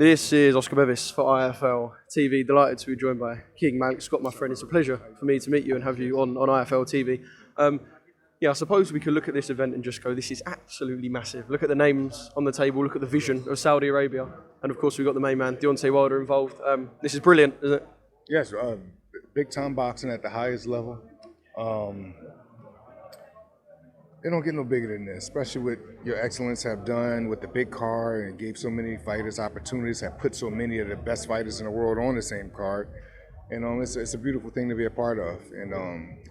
This is Oscar Bevis for IFL TV. Delighted to be joined by King Malik Scott, my friend. It's a pleasure for me to meet you and have you on IFL TV. Yeah, I suppose we could look at this event and just go, this is absolutely massive. Look at the names on the table, look at the vision of Saudi Arabia. And of course, we've got the main man, Deontay Wilder, involved. This is brilliant, isn't it? Yes, big time boxing at the highest level. They don't get no bigger than this, especially what your excellence have done with the big card and gave so many fighters opportunities, have put so many of the best fighters in the world on the same card. And it's a beautiful thing to be a part of. And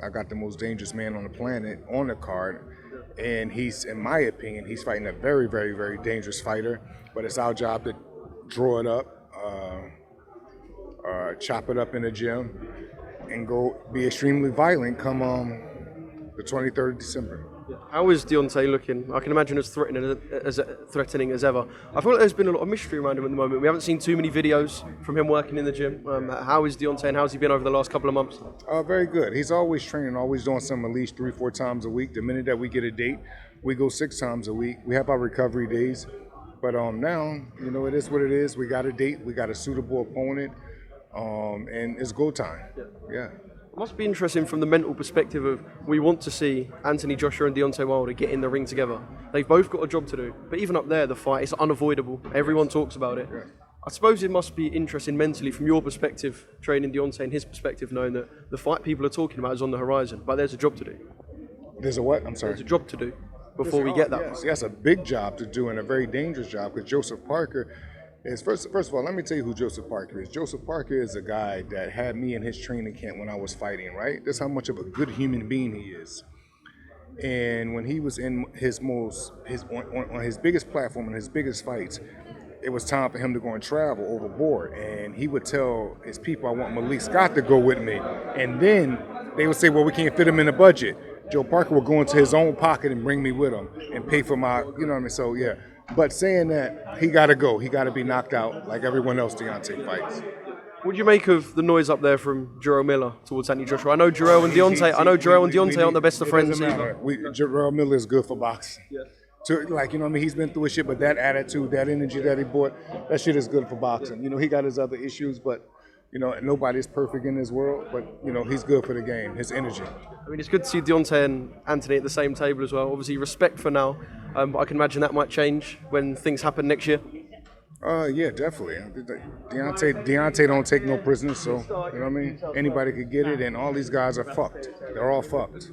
I got the most dangerous man on the planet on the card. And he's, in my opinion, he's fighting a very, very, very dangerous fighter. But it's our job to draw it up, chop it up in the gym, and go be extremely violent come the 23rd of December. How is Deontay looking? I can imagine as threatening as ever. I feel like there's been a lot of mystery around him at the moment. We haven't seen too many videos from him working in the gym. How is Deontay and how's he been over the last couple of months? Very good. He's always training, always doing something at least 3-4 times a week. The minute that we get a date, we go 6 times a week. We have our recovery days. But now, you know, it is what it is. We got a date. We got a suitable opponent. And it's go time. Yeah. It must be interesting from the mental perspective of we want to see Anthony Joshua and Deontay Wilder get in the ring together. They've both got a job to do. But even up there, the fight is unavoidable. Everyone talks about it. Yeah. I suppose it must be interesting mentally from your perspective, training Deontay and his perspective, knowing that the fight people are talking about is on the horizon. But there's a job to do. There's a what? I'm sorry. There's a job to do before we get that. Yes, that's a big job to do and a very dangerous job because Joseph Parker is, first of all, let me tell you who Joseph Parker is. Joseph Parker is a guy that had me in his training camp when I was fighting, right? That's how much of a good human being he is. And when he was in on his biggest platform and his biggest fights, it was time for him to go and travel overboard. And he would tell his people, I want Malik Scott to go with me. And then they would say, well, we can't fit him in the budget. Joe Parker would go into his own pocket and bring me with him and pay for my, you know what I mean? So, yeah. But saying that, he got to go. He got to be knocked out like everyone else Deontay fights. What do you make of the noise up there from Jarrell Miller towards Anthony Joshua? I know Jarrell and Deontay aren't the best of friends either. Jarrell Miller is good for boxing. Yeah. Like, you know what I mean? He's been through his shit, but that attitude, that energy that he brought, that shit is good for boxing. You know, he got his other issues, but, you know, nobody's perfect in this world, but, you know, he's good for the game, his energy. I mean, it's good to see Deontay and Anthony at the same table as well. Obviously, respect for now, but I can imagine that might change when things happen next year. Yeah, definitely. Deontay don't take no prisoners, so, you know what I mean? Anybody could get it, and all these guys are fucked. They're all fucked.